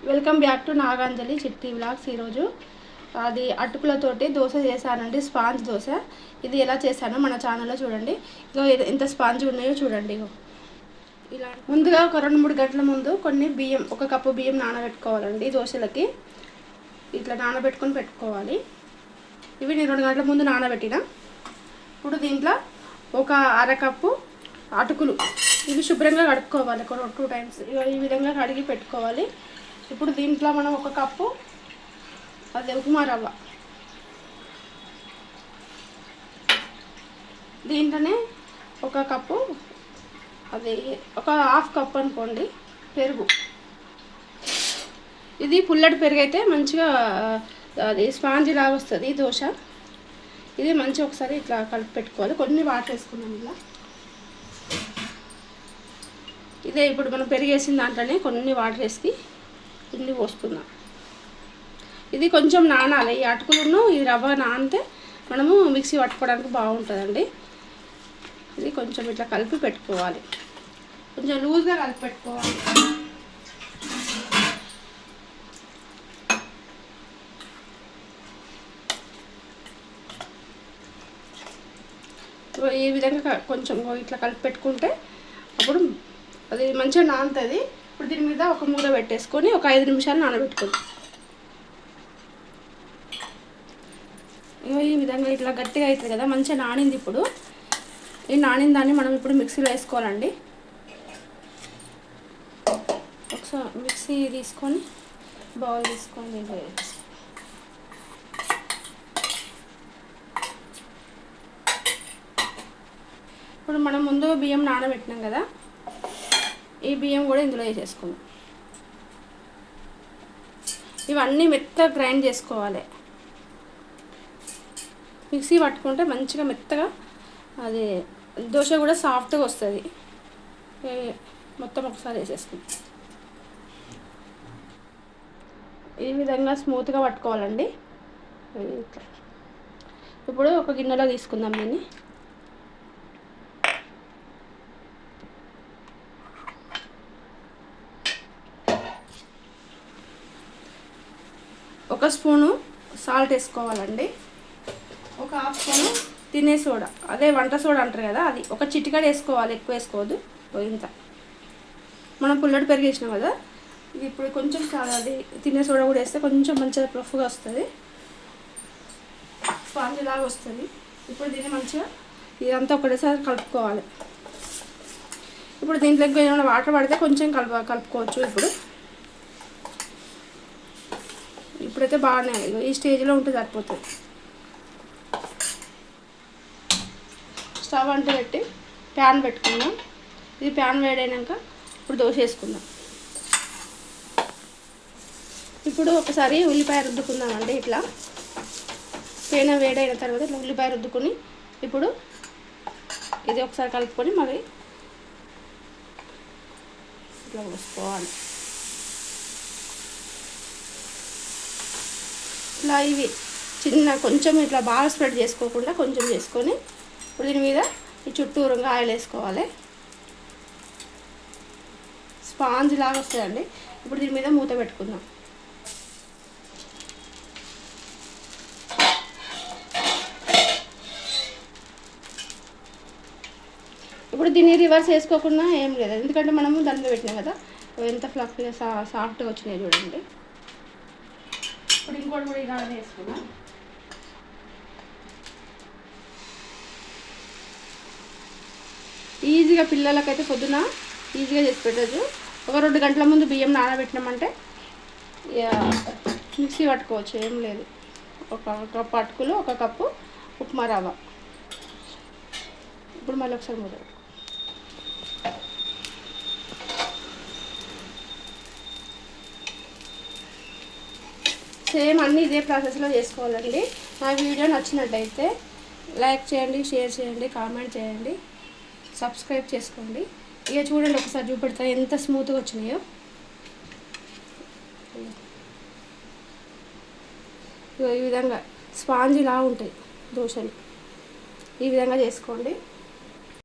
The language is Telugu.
వెల్కమ్ బ్యాక్ టు నాగాంజలి చిట్టి వ్లాగ్స్. ఈరోజు అది అటుకులతోటి దోశ చేశానండి, స్పాంజ్ దోశ. ఇది ఎలా చేశానో మన ఛానల్లో చూడండి. ఇగో ఎంత స్పాంజ్ ఉన్నాయో చూడండి. ఇగో ఇలా ముందుగా ఒక 2-3 గంటల ముందు కొన్ని బియ్యం, 1 కప్పు బియ్యం నానబెట్టుకోవాలండి. దోశలకి ఇట్లా నానబెట్టుకొని పెట్టుకోవాలి. ఇవి నేను 2 గంటల ముందు నానబెట్టిన. ఇప్పుడు దీంట్లో ఒక అరకప్పు అటుకులు, ఇవి శుభ్రంగా కడుక్కోవాలి 2 టైమ్స్. ఈ విధంగా కడిగి పెట్టుకోవాలి. ఇప్పుడు దీంట్లో మనం 1 కప్పు అది ఉప్మా రవ్వ, దీంట్లోనే 1 కప్పు అది ఒక 1/2 కప్పు అనుకోండి పెరుగు. ఇది పుల్లటి పెరుగు అయితే మంచిగా అది స్పాంజీ లాగా వస్తుంది దోశ. ఇది మంచిగా ఒకసారి ఇట్లా కలిపి పెట్టుకోవాలి. కొన్ని వాటర్ వేసుకున్నాం ఇలా. ఇదే ఇప్పుడు మనం పెరిగేసిన దాంట్లోనే కొన్ని వాటర్ వేసి పిండి పోసుకుందాం. ఇది కొంచెం నానాలి. ఈ అటుకులను ఈ రవ్వ నానితే మనము మిక్సీ పట్టుకోవడానికి బాగుంటుందండి. ఇది కొంచెం ఇట్లా కలిపి పెట్టుకోవాలి, కొంచెం లూజ్గా కలిపి పెట్టుకోవాలి. ఈ విధంగా కొంచెం ఇట్లా కలిపి పెట్టుకుంటే అప్పుడు అది మంచిగా నానుతుంది. ఇప్పుడు దీని మీద ఒక మూత పెట్టేసుకొని ఒక 5 నిమిషాలు నానబెట్టుకోండి. ఈ విధంగా ఇట్లా గట్టిగా అవుతుంది కదా, మంచిగా నానింది. ఇప్పుడు ఈ నానిన దాన్ని మనం ఇప్పుడు మిక్సీలో వేసుకోవాలండి. ఒకసారి మిక్సీ తీసుకొని బౌల్ తీసుకొని దీంట్లో వేసి ఇప్పుడు మనం ముందు బియ్యం నానబెట్టినాం కదా, ఈ బియ్యం కూడా ఇందులో వేసేసుకుందాం. ఇవన్నీ మెత్తగా గ్రైండ్ చేసుకోవాలి. మిక్సీ పట్టుకుంటే మంచిగా మెత్తగా అది దోశ కూడా సాఫ్ట్గా వస్తుంది. మొత్తం ఒకసారి వేసేసుకుందాం. ఈ విధంగా స్మూత్గా పట్టుకోవాలండి. ఇప్పుడు ఒక గిన్నెలో తీసుకుందాం దీన్ని. ఒక స్పూను సాల్ట్ వేసుకోవాలండి. ఒక 1/2 స్పూను తినే సోడా, అదే వంట సోడా అంటారు కదా, అది ఒక చిటికెడు వేసుకోవాలి, ఎక్కువ వేసుకోవద్దు. ఇంత మనం పుల్లటి పెరుగు వేసినాం కదా, ఇది ఇప్పుడు కొంచెం అది తినే సోడా కూడా వేస్తే కొంచెం మంచిగా ప్లఫ్గా వస్తుంది, స్పాంజ్ లాగా వస్తుంది. ఇప్పుడు దీన్ని మంచిగా ఇదంతా ఒకటేసారి కలుపుకోవాలి. ఇప్పుడు దీంట్లో ఏమైనా వాటర్ పడితే కొంచెం కలుపుకోవచ్చు. ఇప్పుడైతే బాగానే ఈ స్టేజ్లో ఉంటే సరిపోతుంది. స్టవ్ అంటూ పెట్టి ప్యాన్ పెట్టుకుందాం. ఇది ప్యాన్ వేడైనాక ఇప్పుడు దోశ వేసుకుందాం. ఇప్పుడు ఒకసారి ఉల్లిపాయ రుద్దుకుందామండి. ఇట్లా పేన వేడైన తర్వాత ఇట్లా ఉల్లిపాయ రుద్దుకొని ఇప్పుడు ఇది ఒకసారి కలుపుకొని మరి ఇట్లా పోసుకోవాలి. ఇట్లా ఇవి చిన్న కొంచెం ఇట్లా బాగా స్ప్రెడ్ చేసుకోకుండా కొంచెం చేసుకొని ఇప్పుడు దీని మీద ఈ చుట్టూరుగా ఆయిల్ వేసుకోవాలి. స్పాంజ్ లాగా వస్తుందండి. ఇప్పుడు దీని మీద మూత పెట్టుకుందాం. ఇప్పుడు దీన్ని రివర్స్ వేసుకోకుండా ఏం లేదు, ఎందుకంటే మనము దాని మీద పెట్టినాం కదా. ఎంత ఫ్లఫీగా సాఫ్ట్గా వచ్చినాయి చూడండి. ఇప్పుడు ఇంకోటి కూడా ఇలానే వేసుకున్నాం. ఈజీగా పిల్లలకైతే పొద్దున ఈజీగా చేసి పెట్టచ్చు. ఒక 2 గంటల ముందు బియ్యం నానబెట్టినామంటే మిక్సీ పట్టుకోవచ్చు, ఏం లేదు. 1 కప్పు అటుకులు, 1 కప్పు ఉప్మా రవ్వ. ఇప్పుడు మళ్ళీ ఒకసారి మూత. సేమ్ అన్నీ ఇదే ప్రాసెస్లో చేసుకోవాలండి. నా వీడియో నచ్చినట్టయితే లైక్ చేయండి, షేర్ చేయండి, కామెంట్ చేయండి, సబ్స్క్రైబ్ చేసుకోండి. ఇక చూడండి, ఒకసారి చూపెడతా ఎంత స్మూత్గా వచ్చినాయో. ఈ విధంగా స్పాంజ్ ఇలా ఉంటాయి దోశలు. ఈ విధంగా చేసుకోండి.